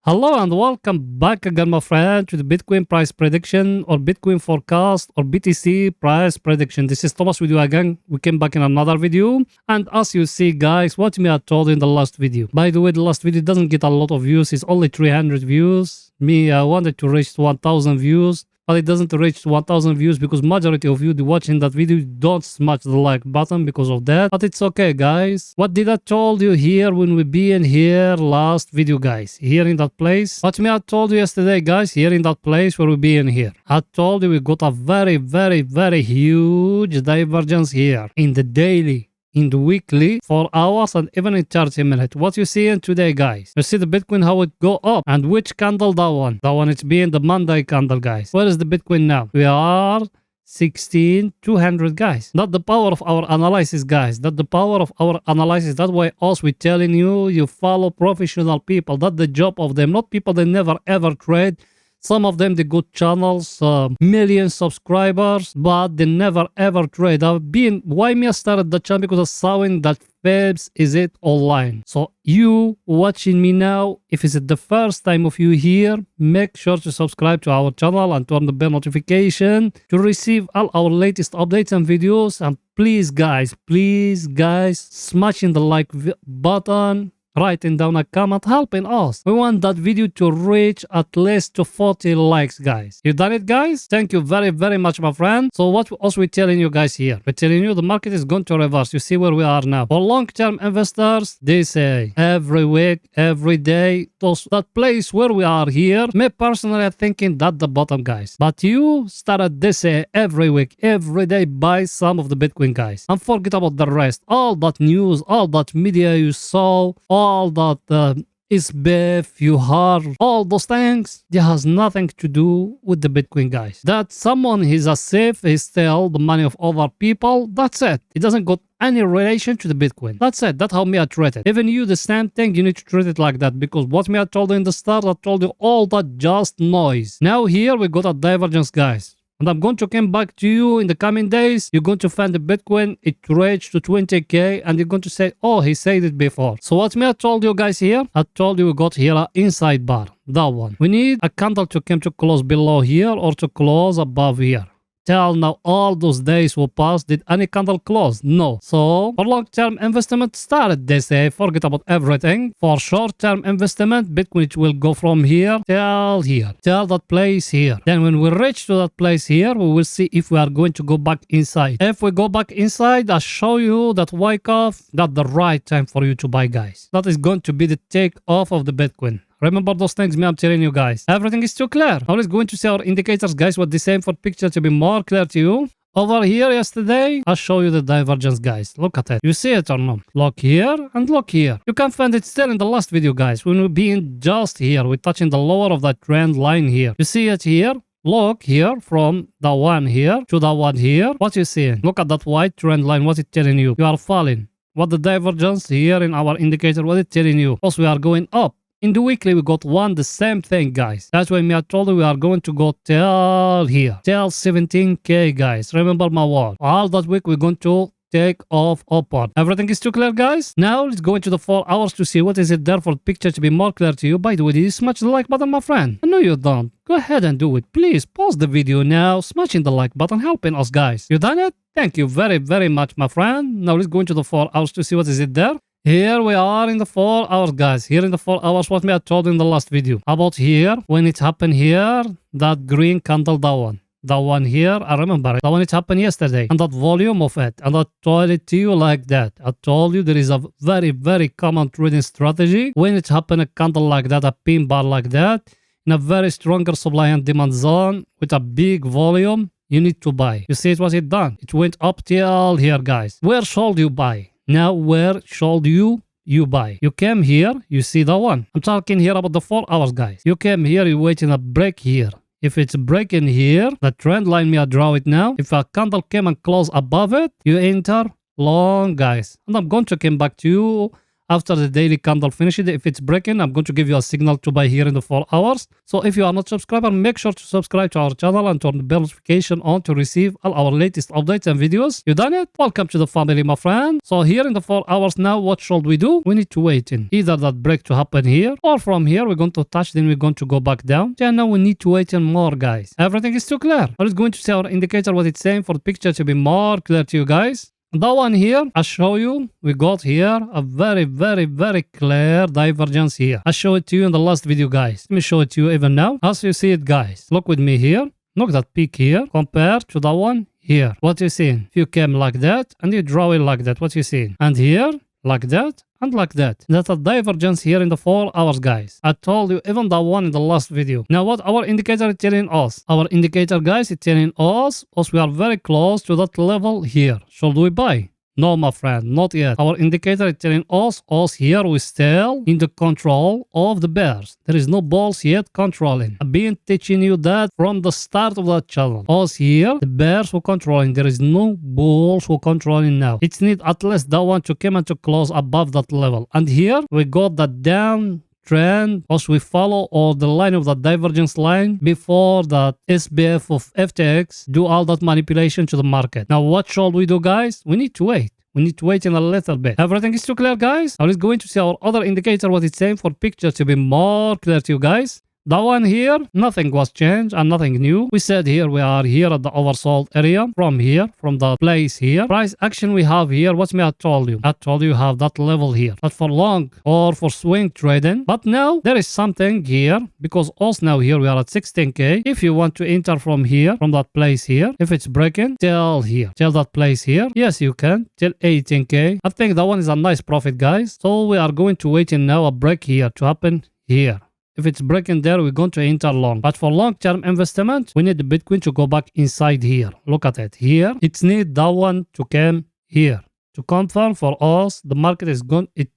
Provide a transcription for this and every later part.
Hello and welcome back again, my friend, to the Bitcoin price prediction or Bitcoin forecast or BTC price prediction. This is Thomas with you again. We came back in another video. And as you see, guys, what me I told in the last video. By the way, the last video doesn't get a lot of views. It's only 300 views. I wanted to reach 1,000 views. But it doesn't reach 1,000 views because majority of you watching that video don't smash the like button because of that. But it's okay, guys. What did I told you here when we be in here last video, guys? Here in that place. What me I told you yesterday, guys? Here in that place where we be in here. I told you we got a very huge divergence here in the daily, in the weekly, 4 hours, and even in 30 minutes. What you see in today, guys? You see the Bitcoin, how it go up. And which candle that one? That one, it's being the Monday candle, guys. Where is the Bitcoin now? We are 16,200, guys. That's the power of our analysis, guys. That's the power of our analysis. That's why us we telling you, you follow professional people. That's the job of them. Not people that never ever trade. Some of them, they got channels, million subscribers, but they never ever trade. Why me I started the channel? Because I saw that Fabs is it online. So you watching me now, if it's the first time of you here, make sure to subscribe to our channel and turn the bell notification to receive all our latest updates and videos. And please guys, smashing the like button, writing down a comment, helping us. We want that video to reach at least to 40 likes, guys. You done it, guys? Thank you very much, my friend. So what else we telling you guys here? We're telling you the market is going to reverse. You see where we are now. For long-term investors, they say every week, every day, that place where we are here, me personally, I'm thinking that the bottom, guys. But you started this say every week, every day, buy some of the Bitcoin, guys. And forget about the rest. All that news, all that media you saw, all that is beef, you heard, all those things, it has nothing to do with the Bitcoin, guys. That someone is a safe, he steal the money of other people, that's it. It doesn't got any relation to the Bitcoin. That's it. That's how me I treat it. Even you, the same thing, you need to treat it like that, because what me I told you in the start, I told you all that just noise. Now here we got a divergence, guys. And I'm going to come back to you in the coming days. You're going to find the Bitcoin, it reached to 20k, and you're going to say, oh, he said it before. So what me I told you guys here? I told you we got here an inside bar. That one. We need a candle to come to close below here or to close above here. Till now, all those days will pass. Did any candle close? No. So, for long-term investment started, they say, forget about everything. For short-term investment, Bitcoin it will go from here till here, till that place here. Then when we reach to that place here, we will see if we are going to go back inside. If we go back inside, I'll show you that wake off, that's the right time for you to buy, guys. That is going to be the take off of the Bitcoin. Remember those things me I'm telling you, guys. Everything is too clear. Now let's go into see our indicators, guys. What the same for picture to be more clear to you. Over here yesterday, I'll show you the divergence, guys. Look at it. You see it or not? Look here and look here. You can find it still in the last video, guys. When we're being just here, we're touching the lower of that trend line here. You see it here? Look here from the one here to the one here. What you seeing? Look at that white trend line. What it telling you? You are falling. What the divergence here in our indicator, what it telling you? Also, we are going up. In the weekly, we got the same thing, guys. That's why me I told you we are going to go till here. Till 17k, guys. Remember my word. All that week, we're going to take off upward. Everything is too clear, guys? Now, let's go into the 4 hours to see what is it there for the picture to be more clear to you. By the way, did you smash the like button, my friend? I know you don't. Go ahead and do it. Please, pause the video now. Smashing the like button, helping us, guys. You done it? Thank you very much, my friend. Now, let's go into the 4 hours to see what is it there. Here we are in the 4 hours, guys. Here in the 4 hours, what me I told in the last video. About here, when it happened here, that green candle, that one. That one here, I remember it. That one it happened yesterday. And that volume of it. And I told it to you like that. I told you there is a very common trading strategy. When it happened a candle like that, a pin bar like that, in a very stronger supply and demand zone, with a big volume, you need to buy. You see it was it done. It went up till here, guys. Where should you buy? Now, where should you buy? You came here, you see the one. I'm talking here about the 4 hours, guys. You came here, you waiting a break here. If it's breaking here, the trend line, me I draw it now. If a candle came and close above it, you enter long, guys. And I'm going to come back to you After the daily candle finishes, if it's breaking, I'm going to give you a signal to buy here in the 4 hours. So if you are not subscriber, make sure to subscribe to our channel and turn the bell notification on to receive all our latest updates and videos. You done it? Welcome to the family, my friend. So here in the 4 hours now, what should we do? We need to wait in either that break to happen here, or from here we're going to touch, then we're going to go back down. And now we need to wait in more, guys. Everything is too clear. I'm just going to see our indicator, what it's saying for the picture to be more clear to you guys. That one here, I show you, we got here a very clear divergence here. I show it to you in the last video, guys. Let me show it to you even now. As you see it, guys, look with me here. Look at that peak here compared to that one here. What you seeing? If you came like that and you draw it like that, what you seeing? And here, like that. And like that. That's a divergence here in the 4 hours, guys. I told you even that one in the last video. Now what our indicator is telling us? Our indicator, guys, is telling us we are very close to that level here. Should we buy? No, my friend, not yet. Our indicator is telling us here we still in the control of the bears. There is no balls yet controlling. I've been teaching you that from the start of that channel. Us here, the bears who controlling. There is no balls who controlling now. It's need at least that one to come and to close above that level. And here we got that down trend as we follow or the line of the divergence line before that SBF of FTX do all that manipulation to the market. Now what should we do, guys? We need to wait. We need to wait in a little bit. Everything is too clear, guys. I was going to see our other indicator, what it's saying for picture to be more clear to you guys. That one here, nothing was changed and nothing new. We said here we are here at the oversold area. From here, from the place here. Price action we have here, what me I told you? I told you have that level here. Not for long or for swing trading. But now there is something here because us now here we are at 16k. If you want to enter from here, from that place here, if it's breaking, tell here. Tell that place here. Yes, you can. Till 18k. I think that one is a nice profit, guys. So we are going to wait in now a break here to happen here. If it's breaking there, we're going to enter long. But for long-term investment, we need the Bitcoin to go back inside here. Look at it. Here, it's need that one to come here. To confirm for us, the market is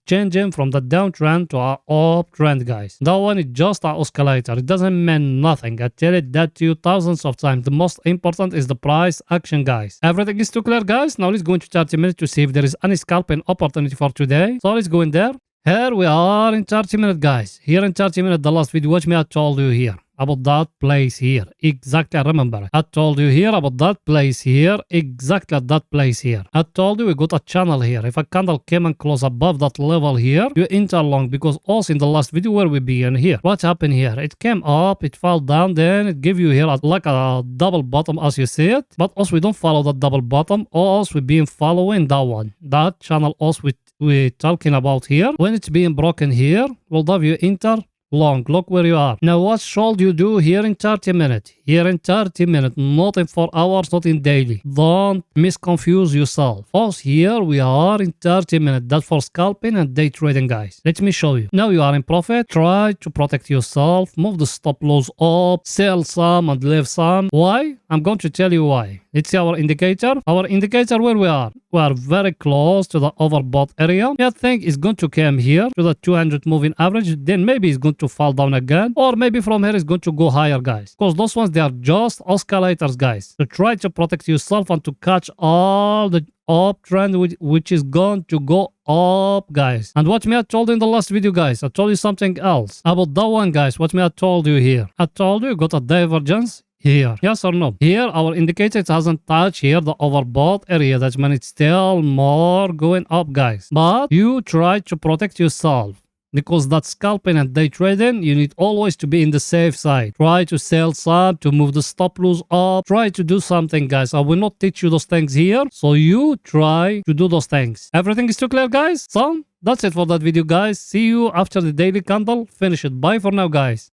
changing from the downtrend to our uptrend, guys. That one is just an oscillator. It doesn't mean nothing. I tell it that to you thousands of times. The most important is the price action, guys. Everything is too clear, guys. Now let's go into 30 minutes to see if there is any scalping opportunity for today. So let's go in there. Here we are in 30 minutes, guys. Here in 30 minutes, the last video, watch me, I told you here about that place here. Exactly, I remember. I told you here about that place here. Exactly at that place here. I told you we got a channel here. If a candle came and close above that level here, you enter long because also in the last video where we be in here. What happened here? It came up, it fell down, then it give you here like a double bottom as you see it. But also we don't follow that double bottom. Also we been following that one. That channel also we're talking about here. When it's being broken here, we'll have you enter long. Look where you are. Now what should you do here in 30 minutes? Here in 30 minutes, not in 4 hours, not in daily. Don't misconfuse yourself. Us here, we are in 30 minutes. That's for scalping and day trading, guys. Let me show you. Now you are in profit. Try to protect yourself. Move the stop loss up. Sell some and leave some. Why? I'm going to tell you why. Let's see our indicator. Our indicator where we are. We are very close to the overbought area. I think it's going to come here to the 200 moving average. Then maybe it's going to fall down again. Or maybe from here it's going to go higher, guys. Because those ones, they are just oscillators, guys. So try to protect yourself and to catch all the uptrend which is going to go up, guys. And what me I told you in the last video, guys, I told you something else about that one, guys. What me I told you here. I told you got a divergence here. Yes or no? Here our indicator hasn't touched here the overbought area. That means it's still more going up, guys. But you try to protect yourself. Because that scalping and day trading, you need always to be in the safe side. Try to sell some, to move the stop loss up. Try to do something, guys. I will not teach you those things here. So you try to do those things. Everything is too clear, guys? So that's it for that video, guys. See you after the daily candle. Finish it. Bye for now, guys.